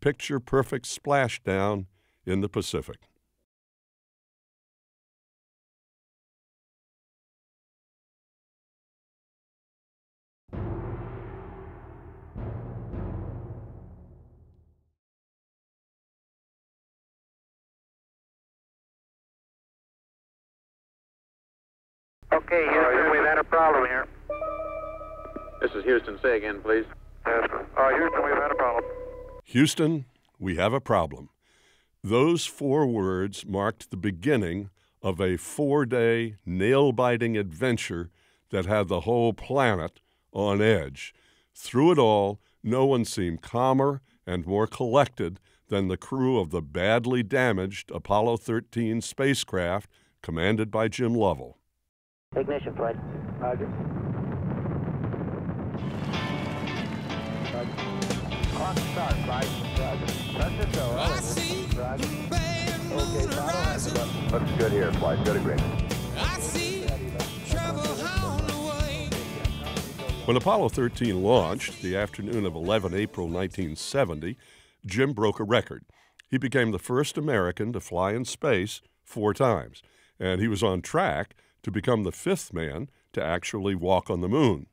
picture-perfect splashdown in the Pacific. Okay, Houston, we've had a problem here. This is Houston. Say again, please. Yes, Houston, we've had a problem. Houston, we have a problem. Those 4 words marked the beginning of a 4-day, nail-biting adventure that had the whole planet on edge. Through it all, no one seemed calmer and more collected than the crew of the badly damaged Apollo 13 spacecraft commanded by Jim Lovell. Ignition, flight. Roger. Clock start, flight. Roger. Touch it, go. I see Roger. bad Okay, moon throttle has it rising. up. Looks good here, flight. Good agreement. I see trouble on the way. When Apollo 13 launched, the afternoon of 11 April 1970, Jim broke a record. He became the first American to fly in space 4 times, and he was on track to become the 5th man to actually walk on the moon.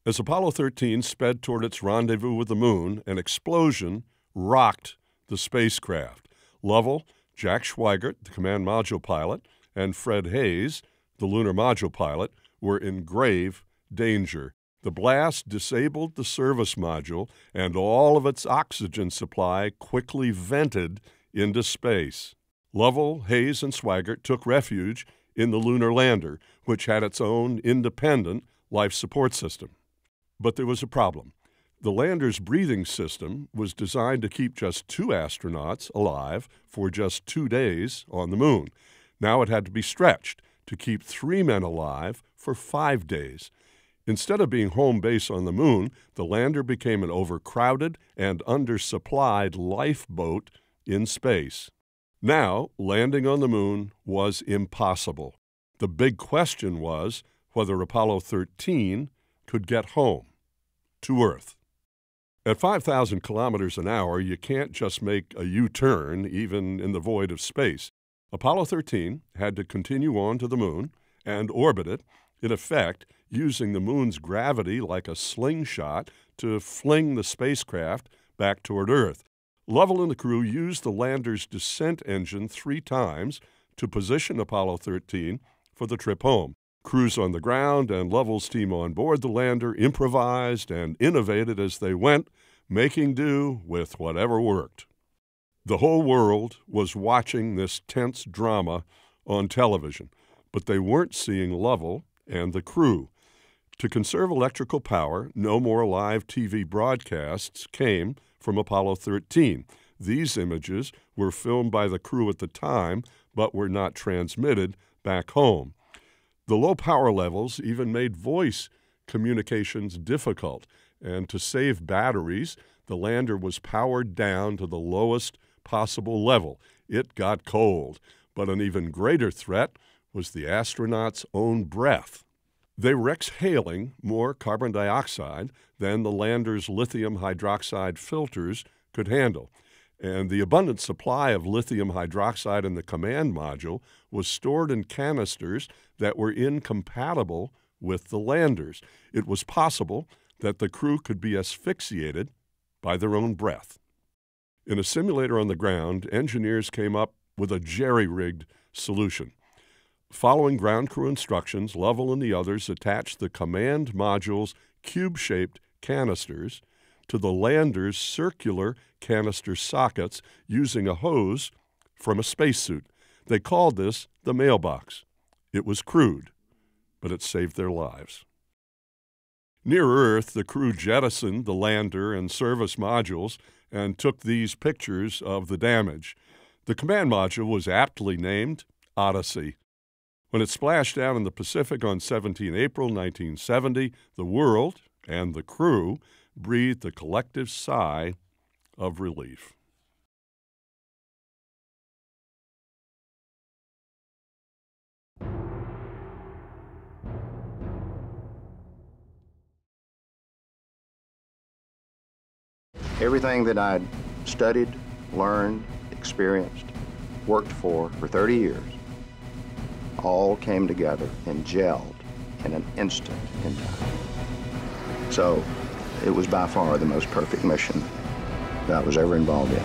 As Apollo 13 sped toward its rendezvous with the moon, an explosion rocked the spacecraft. Lovell, Jack Schweigert, the command module pilot, and Fred Hayes, the lunar module pilot, were in grave danger. The blast disabled the service module, and all of its oxygen supply quickly vented into space. Lovell, Hayes, and Schweigert took refuge in the lunar lander, which had its own independent life support system. But there was a problem. The lander's breathing system was designed to keep just 2 astronauts alive for just 2 days on the moon. Now it had to be stretched to keep 3 men alive for 5 days. Instead of being home base on the moon, the lander became an overcrowded and undersupplied lifeboat in space. Now, landing on the moon was impossible. The big question was whether Apollo 13 could get home to Earth. At 5,000 kilometers an hour, you can't just make a U-turn, even in the void of space. Apollo 13 had to continue on to the moon and orbit it, in effect, using the moon's gravity like a slingshot to fling the spacecraft back toward Earth. Lovell and the crew used the lander's descent engine 3 times to position Apollo 13 for the trip home. Crews on the ground and Lovell's team on board the lander improvised and innovated as they went, making do with whatever worked. The whole world was watching this tense drama on television, but they weren't seeing Lovell and the crew. To conserve electrical power, no more live TV broadcasts came from Apollo 13. These images were filmed by the crew at the time, but were not transmitted back home. The low power levels even made voice communications difficult, and to save batteries, the lander was powered down to the lowest possible level. It got cold, but an even greater threat was the astronauts' own breath. They were exhaling more carbon dioxide than the lander's lithium hydroxide filters could handle, and the abundant supply of lithium hydroxide in the command module was stored in canisters that were incompatible with the landers. It was possible that the crew could be asphyxiated by their own breath. In a simulator on the ground, engineers came up with a jerry-rigged solution. Following ground crew instructions, Lovell and the others attached the command module's cube-shaped canisters to the lander's circular canister sockets using a hose from a spacesuit. They called this the mailbox. It was crude, but it saved their lives. Near Earth, the crew jettisoned the lander and service modules and took these pictures of the damage. The command module was aptly named Odyssey. When it splashed down in the Pacific on 17 April 1970, the world and the crew breathed a collective sigh of relief. Everything that I'd studied, learned, experienced, worked for 30 years, all came together and gelled in an instant in time. So it was by far the most perfect mission that I was ever involved in.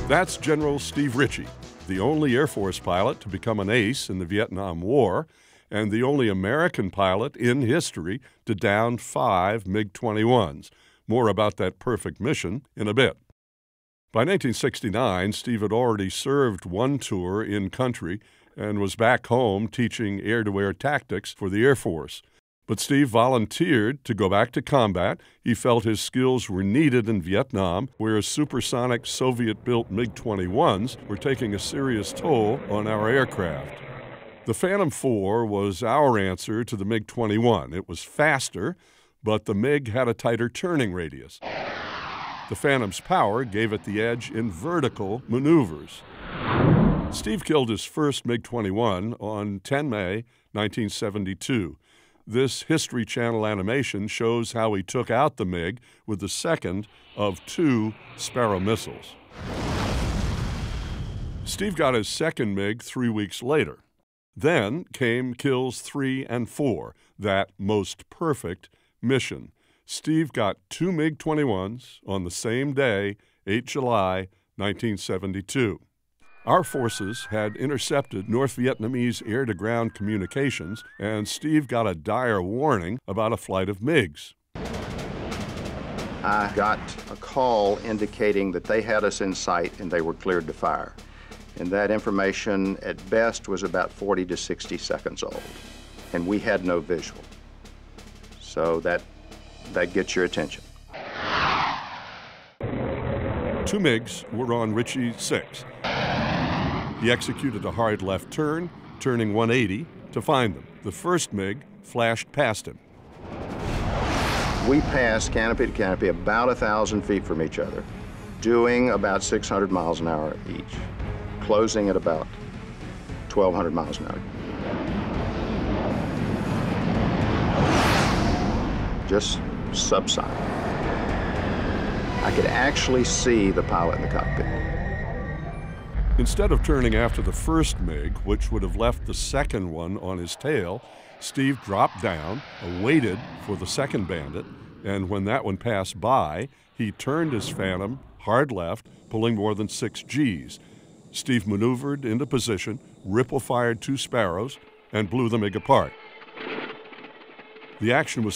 That's General Steve Ritchie, the only Air Force pilot to become an ace in the Vietnam War and the only American pilot in history to down 5 MiG-21s. More about that perfect mission in a bit. By 1969, Steve had already served one tour in country and was back home teaching air-to-air tactics for the Air Force. But Steve volunteered to go back to combat. He felt his skills were needed in Vietnam, where supersonic Soviet-built MiG-21s were taking a serious toll on our aircraft. The Phantom IV was our answer to the MiG-21. It was faster, but the MiG had a tighter turning radius. The Phantom's power gave it the edge in vertical maneuvers. Steve killed his first MiG-21 on 10 May 1972. This History Channel animation shows how he took out the MiG with the second of 2 Sparrow missiles. Steve got his second MiG 3 weeks later. Then came kills 3 and 4, that most perfect mission. Steve got 2 MiG-21s on the same day, 8 July 1972. Our forces had intercepted North Vietnamese air-to-ground communications, and Steve got a dire warning about a flight of MiGs. I got a call indicating that they had us in sight and they were cleared to fire. And that information, at best, was about 40 to 60 seconds old. And we had no visual. So that gets your attention. 2 MiGs were on Ritchie 6. He executed a hard left turn, turning 180 to find them. The first MiG flashed past him. We passed canopy to canopy about 1,000 feet from each other, doing about 600 miles an hour each, closing at about 1,200 miles an hour. Just subsonic. I could actually see the pilot in the cockpit. Instead of turning after the first MiG, which would have left the second one on his tail, Steve dropped down, waited for the second bandit, and when that one passed by, he turned his Phantom hard left, pulling more than 6 Gs. Steve maneuvered into position, ripple-fired 2 Sparrows, and blew the MiG apart. The action was